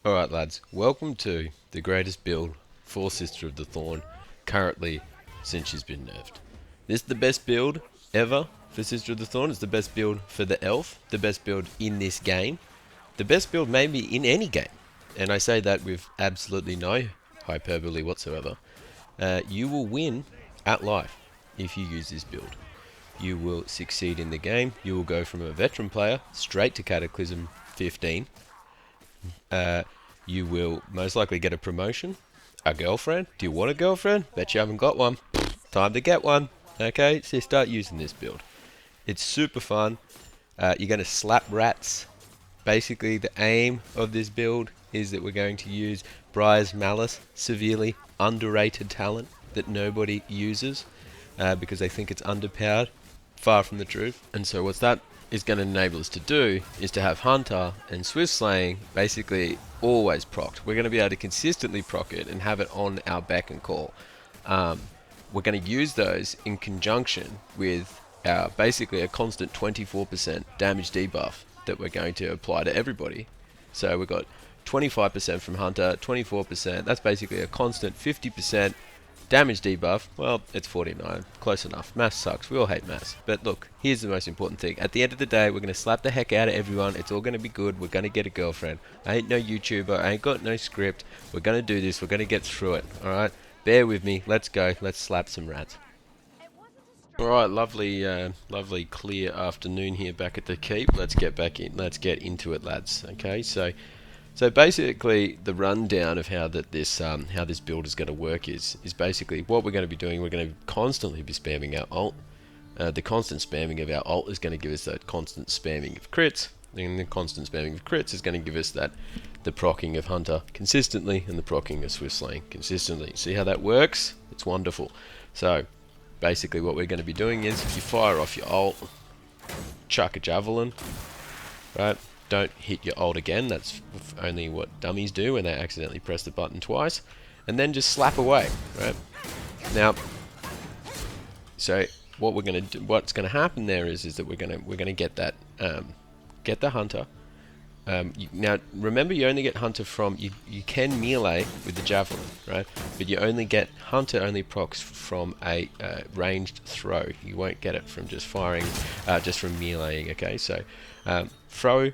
Alright lads, welcome to the greatest build for Sister of the Thorn currently since she's been nerfed. This is the best build ever for Sister of the Thorn. It's the best build for the elf, the best build in this game, the best build maybe in any game. And I say that with absolutely no hyperbole whatsoever. You will win at life if you use this build. You will succeed in the game. You will go from a veteran player straight to Cataclysm 15. You will most likely get a promotion. A girlfriend? Do you want a girlfriend? Bet you haven't got one. Time to get one. Okay, so start using this build. It's super fun. You're going to slap rats. Basically, the aim of this build is that we're going to use Briar's Malice, severely underrated talent that nobody uses because they think it's underpowered. Far from the truth. And so what's that is going to enable us to do is to have Hunter and Swift Slaying basically always procced. We're going to be able to consistently proc it and have it on our beck and call. We're going to use those in conjunction with our basically a constant 24% damage debuff that we're going to apply to everybody. So we've got 25% from Hunter, 24%, that's basically a constant 50% damage debuff. Well, it's 49. Close enough. Maths sucks. We all hate maths. But look, here's the most important thing. At the end of the day, we're going to slap the heck out of everyone. It's all going to be good. We're going to get a girlfriend. I ain't no YouTuber. I ain't got no script. We're going to do this. We're going to get through it. Alright? Bear with me. Let's go. Let's slap some rats. Alright, lovely clear afternoon here back at the keep. Let's get back in. Let's get into it, lads. Okay, so basically, the rundown of how this build is going to work is basically what we're going to be doing. We're going to constantly be spamming our ult. The constant spamming of our ult is going to give us that constant spamming of crits, and the constant spamming of crits is going to give us the procking of Hunter consistently and the procking of Swift Slaying consistently. See how that works? It's wonderful. So basically, what we're going to be doing is you fire off your ult, chuck a javelin, right? Don't hit your ult again. That's only what dummies do when they accidentally press the button twice, and then just slap away, right? Now, so what we're gonna do, what's gonna happen there is that we're gonna get that get the Hunter. Now remember, you only get Hunter from you can melee with the javelin, right? But you only get Hunter only procs from a ranged throw. You won't get it from just firing, just from meleeing. Okay, so throw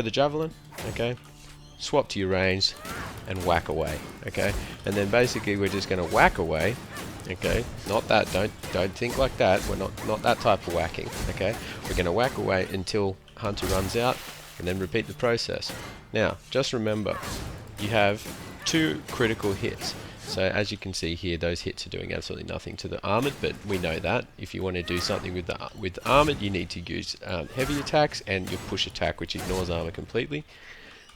the javelin, okay, swap to your range and whack away, okay, and then basically we're just going to whack away, okay, not that, don't think like that, we're not that type of whacking, okay, we're going to whack away until Hunter runs out and then repeat the process. Now just remember, you have 2 critical hits. So as you can see here, those hits are doing absolutely nothing to the armored, but we know that if you want to do something with the armored, you need to use heavy attacks and your push attack, which ignores armor completely.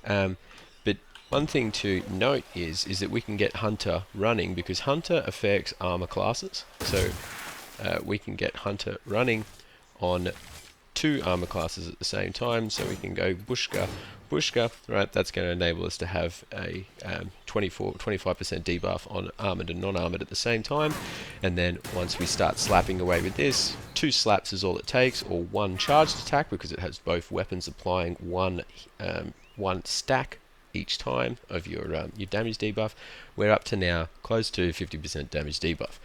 But one thing to note is that we can get Hunter running because Hunter affects armor classes. So we can get Hunter running on 2 armor classes at the same time, so we can go Bushka, right? That's going to enable us to have a 25% debuff on armored and non-armored at the same time, and then once we start slapping away with this, 2 slaps is all it takes, or 1 charged attack because it has both weapons applying one stack each time of your damage debuff. We're up to now close to 50% damage debuff.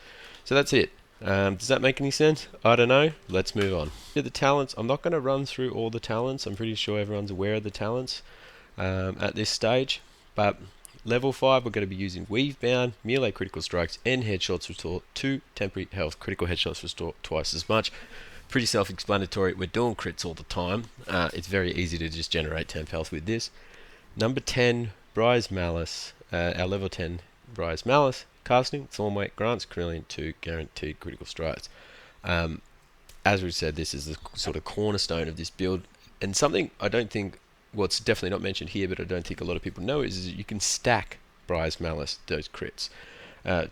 So that's it. Does that make any sense? I don't know. Let's move on. To the talents, I'm not going to run through all the talents. I'm pretty sure everyone's aware of the talents at this stage. But level 5, we're going to be using Weave Bound, melee critical strikes, and headshots restore 2 temporary health. Critical headshots restore twice as much. Pretty self-explanatory. We're doing crits all the time. It's very easy to just generate temp health with this. Number 10, Briar's Malice. Our level 10 Briar's Malice. Casting, Thorn grants Carillion 2 guaranteed critical strikes. As we said, this is the sort of cornerstone of this build, and something I don't think, well, it's definitely not mentioned here, but I don't think a lot of people know is that you can stack Briar's Malice, those crits.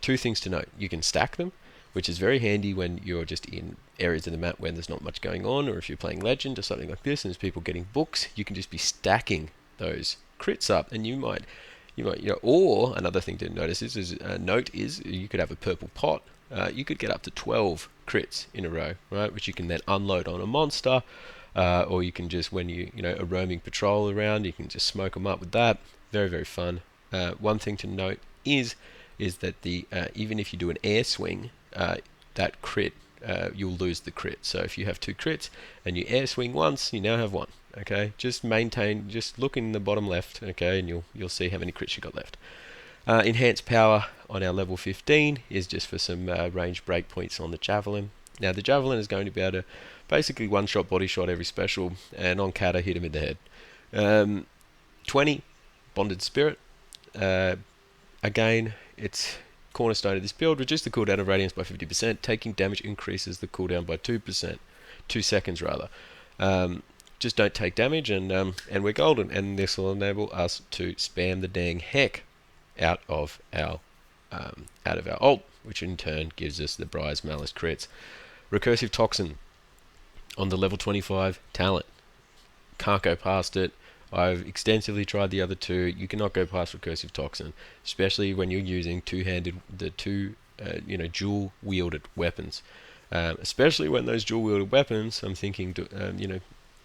2 things to note. You can stack them, which is very handy when you're just in areas of the map where there's not much going on, or if you're playing Legend or something like this and there's people getting books, you can just be stacking those crits up, and you might, or another thing to notice is you could have a purple pot. You could get up to 12 crits in a row, right? Which you can then unload on a monster, or you can just, when you know, are roaming patrol around, you can just smoke them up with that. Very, very fun. One thing to note is that the even if you do an air swing, that crit, you'll lose the crit. So if you have 2 crits and you air swing once, you now have 1. Okay, just maintain, just look in the bottom left, okay, and you'll see how many crits you got left. Enhanced power on our level 15 is just for some range breakpoints on the javelin. Now the javelin is going to be able to basically one-shot body shot every special, and on Kata hit him in the head. 20 bonded spirit. Again, it's cornerstone of this build. Reduce the cooldown of radiance by 50%. Taking damage increases the cooldown by 2%, 2 seconds rather. Just don't take damage, and we're golden. And this will enable us to spam the dang heck out of our ult, which in turn gives us the Briar's Malice crits. Recursive Toxin on the level 25 talent. Can't go past it. I've extensively tried the other 2. You cannot go past Recursive Toxin, especially when you're using the two dual wielded weapons. Especially when those dual wielded weapons, I'm thinking,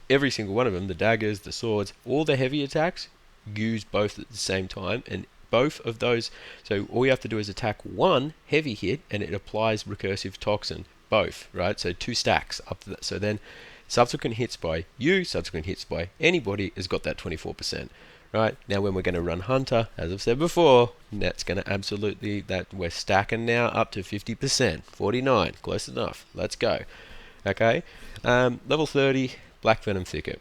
every single one of them, the daggers, the swords, all the heavy attacks use both at the same time, and both of those, so all you have to do is attack 1 heavy hit and it applies Recursive Toxin, both, right? So 2 stacks up to that. So then subsequent hits by you, subsequent hits by anybody has got that 24%, right? Now when we're going to run Hunter, as I've said before, that's going to absolutely, that we're stacking now up to 50%, 49, close enough, let's go. Okay, level 30, Black Venom Thicket.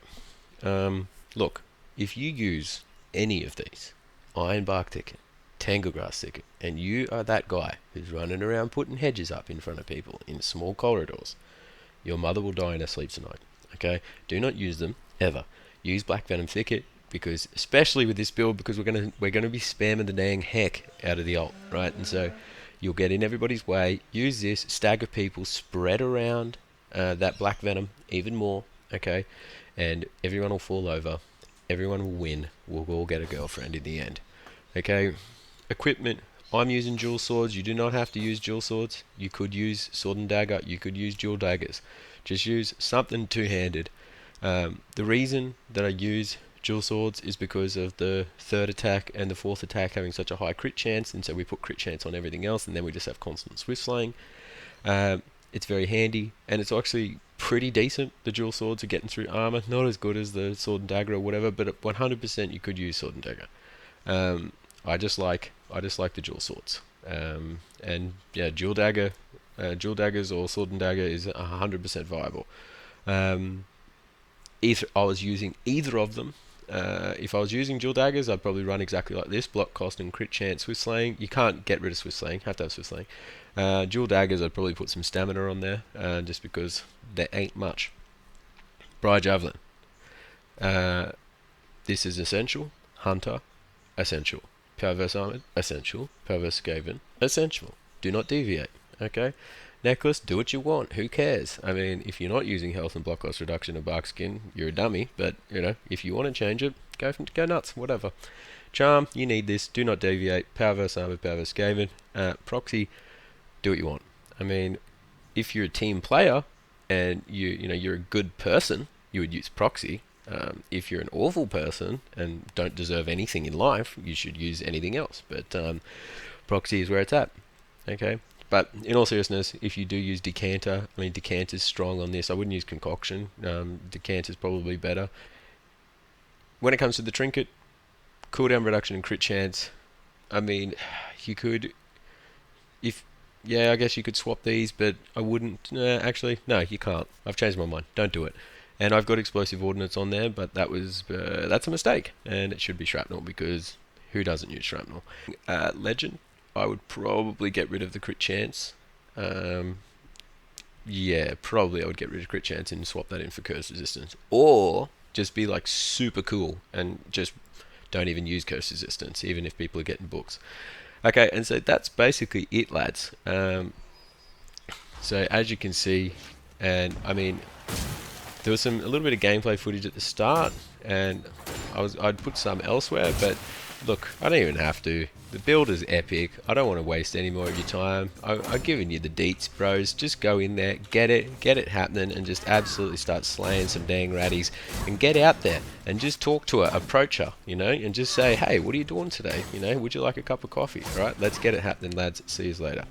Look, if you use any of these, Ironbark Thicket, Tanglegrass Thicket, and you are that guy who's running around putting hedges up in front of people in small corridors, your mother will die in her sleep tonight. Okay, do not use them ever. Use Black Venom Thicket, because especially with this build, because we're gonna be spamming the dang heck out of the ult, right? And so you'll get in everybody's way. Use this, stagger people, spread around that Black Venom even more. Okay, and everyone will fall over. Everyone will win. We'll all get a girlfriend in the end. Okay, equipment. I'm using dual swords. You do not have to use dual swords. You could use sword and dagger. You could use dual daggers. Just use something two-handed. The reason that I use dual swords is because of the 3rd attack and the 4th attack having such a high crit chance, and so we put crit chance on everything else, and then we just have constant swift slaying. It's very handy, and it's actually pretty decent. The dual swords are getting through armor, not as good as the sword and dagger or whatever, but 100% you could use sword and dagger. I just like the dual swords, and yeah, dual daggers or sword and dagger is 100% viable. If I was using either of them, if I was using dual daggers, I'd probably run exactly like this: block cost and crit chance swift slaying. You can't get rid of swift slaying; have to have swift slaying. Dual daggers, I'd probably put some stamina on there, just because there ain't much. Briar Javelin. This is essential. Hunter, essential. Power versus Armored, essential. Power versus Skaven, essential. Do not deviate. Okay. Necklace, do what you want. Who cares? I mean, if you're not using health and block cost reduction of bark skin, you're a dummy. But if you want to change it, go nuts. Whatever. Charm, you need this. Do not deviate. Power versus Armored, Power versus Skaven. Proxy, do what you want. I mean, if you're a team player and you're a good person, you would use proxy. If you're an awful person and don't deserve anything in life, you should use anything else. But proxy is where it's at. Okay. But in all seriousness, if you do use Decanter, I mean, Decanter's strong on this. I wouldn't use Concoction. Decanter's probably better. When it comes to the trinket, cooldown reduction and crit chance, I mean, you could, I guess you could swap these, but I wouldn't. Actually, no, you can't. I've changed my mind. Don't do it. And I've got explosive ordnance on there, but that's a mistake, and it should be shrapnel, because who doesn't use shrapnel? Legend, I would probably get rid of the crit chance. Yeah, probably I would get rid of crit chance and swap that in for curse resistance, or just be like super cool and just don't even use curse resistance, even if people are getting books. Okay, and so that's basically it, lads. So as you can see, and I mean, there was a little bit of gameplay footage at the start, and I'd put some elsewhere, but look, I don't even have to. The build is epic. I don't want to waste any more of your time. I've given you the deets, bros. Just go in there, get it happening, and just absolutely start slaying some dang ratties. And get out there and just talk to her, approach her, you know, and just say, hey, what are you doing today? You know, would you like a cup of coffee? All right, let's get it happening, lads. See you later.